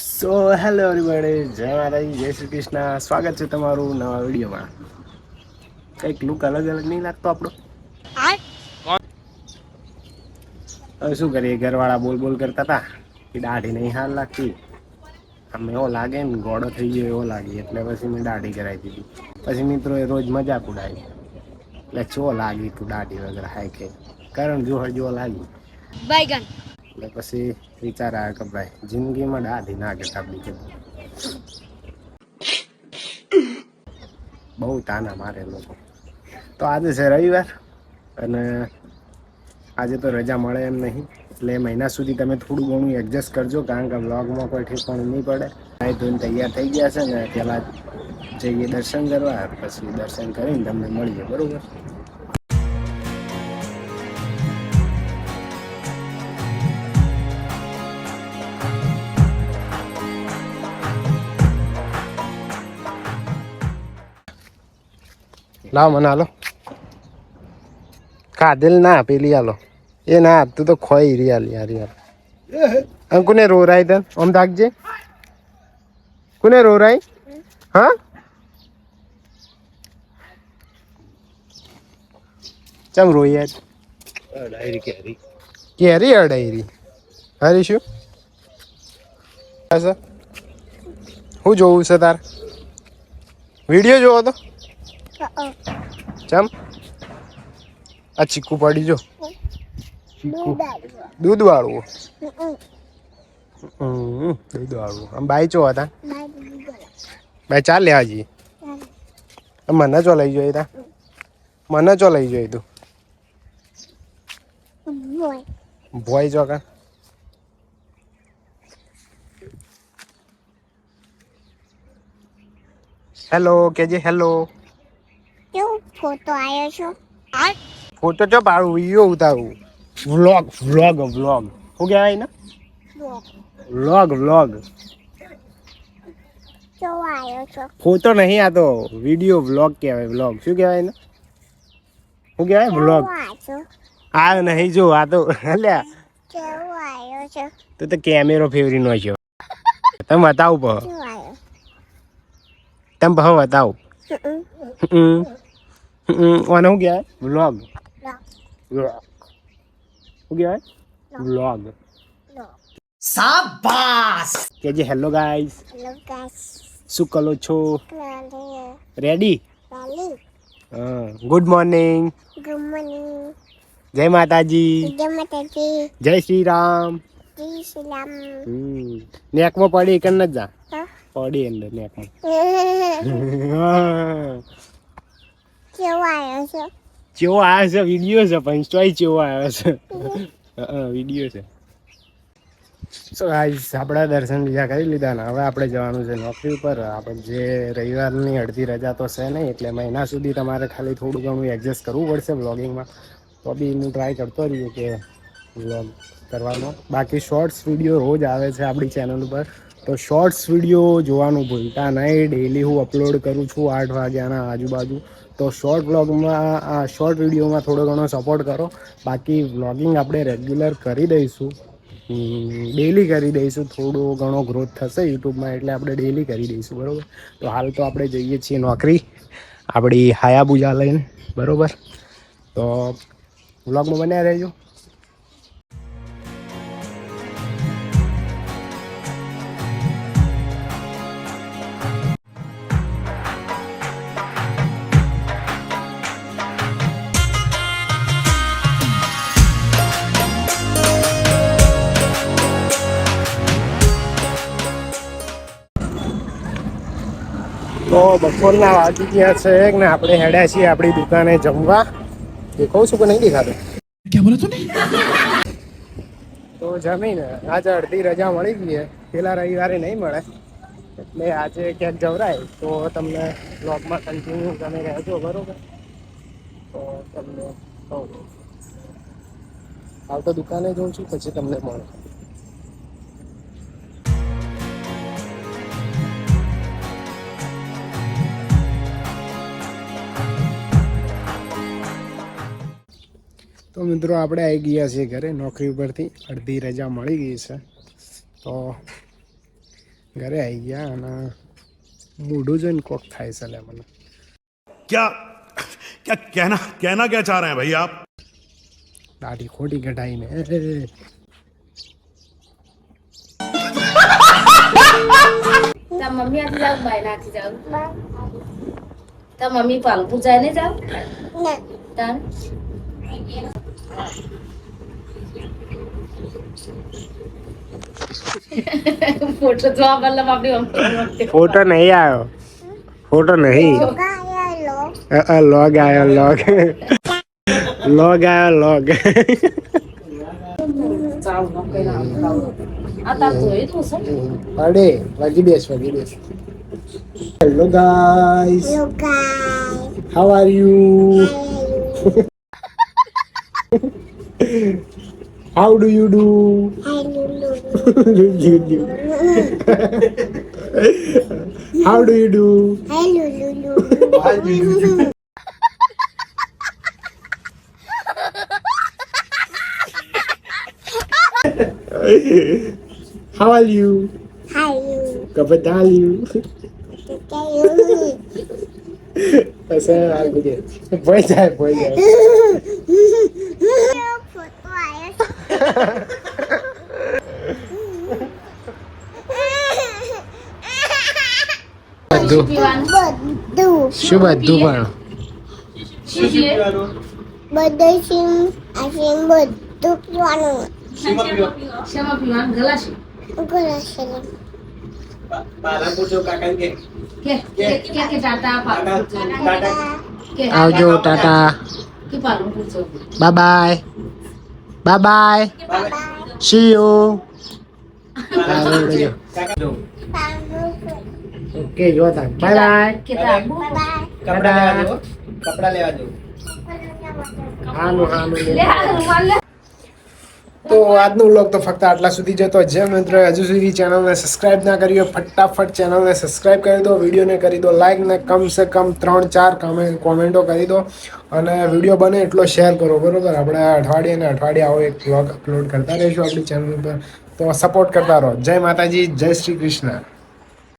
So hello everybody, જય માતાજી, જય શ્રી કૃષ્ણ. સ્વાગત છે તમારું નવા વિડીયોમાં. કંઈક લુક અલગ અલગ નહીં લાગતો આપણો? હવે શું કરીએ, ઘરવાળા બોલ બોલ કરતા હતા કે દાઢી નહીં હાલ લાગતી. આમ એવો લાગે ને ગોળો થઈ ગયો એવો લાગે, એટલે પછી મેં દાઢી કરાવી દીધી. પછી મિત્રો એ રોજ મજાક ઉડાવી, એટલે ચો લાગી તું દાઢી વગર હાય કે કરણ જોહર જેવો લાગી બાયગન. એટલે પછી વિચાર આવ્યો કે ભાઈ જિંદગીમાં દાઢી ના કરતા બીજું બહુ તાના મારે લોકો. તો આજે છે રવિવાર અને આજે તો રજા મળે એમ નહીં, એટલે મહિના સુધી તમે થોડું ઘણું એડજસ્ટ કરજો, કારણ કે વ્લોગમાં કોઈ ઠેકાણું નહીં પડે. નાઈ ધોઈને તૈયાર થઈ ગયા છે ને, પહેલાં જઈએ દર્શન કરવા, પછી દર્શન કરીને તમને મળીએ, બરાબર? લાવ મને હાલો, કાધેલ ના પેલી હાલો એ ના, તું તો ખોઈ રિયાલ યાર યાર. અંકુને રોરાય તન આમ તાકજે, કોને રોરાય? હા ચમ રોઈ યાર? કેરી અડાયરી હરી શું હું જોવું છે તાર વિડીયો જોવો તો ચમ આ ચીકુ પડી જો, દૂધ વાળવું દૂધ વાળવું. આમ બાઈ ચો હતા બાઈ ચાલ લે હાજી. મને ચો લઈ જોઈ તા, મને ચો લઈ જોઈ તું ભોય જો કા. હેલો કેજે હેલો. કેવું ફોટો આવ્યો છો? ફોટો ચો પાડું, વિડીયો ઉતારું, વ્લોગ વ્લોગ વ્લોગ શું કહેવાય ને? Vlog vlog. કેવો આવ્યો છો? ફોટો નહીં, આ તો વિડીયો વ્લોગ કહેવાય. વ્લોગ શું કહેવાય ને? શું કહેવાય? વ્લોગ. આ નહીં જો, આ તો અલ્યા કેવો આવ્યો છો? તો કેમેરો ફેવરી નો છો. તમે બતાવું પહ, તમે પહ બતાવું. ઓને શું કહેવાય? વ્લોગ. વ્લોગ શું કહેવાય? વ્લોગ. શાબાશ. કેજે હેલો ગાઈસ. Hello guys. શું કરો છો? રેડી? હા. Good morning. Good morning. જય માતાજી. જય માતાજી. જય શ્રી રામ. જય શ્રી રામ. નેકમાં પડી કે ન જા પડી અંદર નેકમાં. કેવો આવ્યો છો? ચેવો આવ્યો છે? વિડીયો છે પણ ચોય ચેવો આવ્યો છે. વિડીયો છે. સો ગાઈસ, આપણા દર્શન બીજા કરી લીધા ને હવે આપણે જવાનું છે નોકરી ઉપર. આપણે જે રવિવારની અડધી રજા તો છે નહીં, એટલે મહિના સુધી તમારે ખાલી થોડું ઘણું એડજસ્ટ કરવું પડશે વ્લોગિંગમાં. તો બી હું ટ્રાય કરતો રહીએ કે વ્લોગ કરવાનો. બાકી શોર્ટ્સ વિડીયો રોજ આવે છે આપણી ચેનલ ઉપર, તો શોર્ટ્સ વિડીયો જોવાનું ભૂલતા નહીં. ડેઈલી હું અપલોડ કરું છું 8 વાગ્યાના આજુબાજુ. તો શોર્ટ વ્લોગમાં, આ શોર્ટ વિડીયોમાં થોડો ઘણો સપોર્ટ કરો. બાકી વ્લોગિંગ આપણે રેગ્યુલર કરી દઈશું, ડેલી કરી દઈશું. થોડો ઘણો ગ્રોથ થશે યુટ્યુબમાં, એટલે આપણે ડેલી કરી દઈશું, બરાબર? તો હાલ તો આપણે જઈએ છીએ નોકરી આપણી હાયાબુજા લઈને, બરાબર? તો વ્લોગમાં બન્યા રહેજો. તો બપોરના વાગી ગયા છે ને આપણે હેડ્યા છીએ આપણી દુકાને જમવા. દેખાવ છું કે નહીં દેખાતું? ક્યાં બોલો તું? તો જમીને આજે અડધી રજા મળી ગઈ છે, પેલા રવિવારે નહીં મળે, એટલે આજે ક્યાંક જવરાય તો તમને બ્લોગમાં કન્ટિન્યુ તમે રહેજો, બરાબર? તો તમને કહું હાલ તો દુકાને જાઉં છું, પછી તમને મળે. તો મિત્રો આપણે આવી ગયા છીએ ઘરે નોકરી ઉપરથી, અડધી રજા મળી ગઈ છે. તો ઘરે આવી ગયા અને મોઢું જોઈને કોક થાય છે લે મને. क्या क्या कहना कहना क्या चाह रहे हैं भाई आप? દાઢી ખોટી કઢાઈને તાર મમ્મી આથી જાવ બાય નાથી જાવ તાર મમ્મી પાલપુર જાય ને જાવ ના તાર ફોટો જોવા બદલે આપણી મમ્મી ફોટો નહીં આવ્યો. ફોટો નહીં. ગાયલો લોગ આવ્યો લોગ. લોગ આવ્યો લોગ. ચાલ ન કઈ ના આ તાર જોઈ તું છે અડે વાગી દેશ વાગી દેશ. Hello guys, guys how are you? How do you do? How do you do? How are you? Kapan you? Pasal aku je. Boleh જાય, boleh જાય. બધું શું બધું પણ બધું સીમ આ સીમ બધું પીવાનું શેમાં પીવાનું ગલાસી ગળાશે કે ટાટા પાલપુર કે આવજો ટાટા કે પાલપુર જો bye bye bye bye see you okay જોતા બાય બાય કે તા કપડા લેવા દો હાલો હાલો લે આ રૂમાલ લે તો આજનો વ્લોગ તો ફક્ત આટલા સુધી જતો. જે મિત્રો હજુ સુધી ચેનલને સબસ્ક્રાઇબ ના કરી હોય ફટાફટ ચેનલને સબસ્ક્રાઇબ કરી દો, વિડીયોને કરી દો લાઈક ને કમ સે કમ 3-4 કોમેન્ટો કરી દો અને વિડીયો બને એટલો શેર કરો. બરોબર, આપણે અઠવાડિયે આવો એક વ્લોગ અપલોડ કરતા રહીશું આપણી ચેનલ પર. તો સપોર્ટ કરતા રહો. જય માતાજી, જય શ્રી કૃષ્ણ.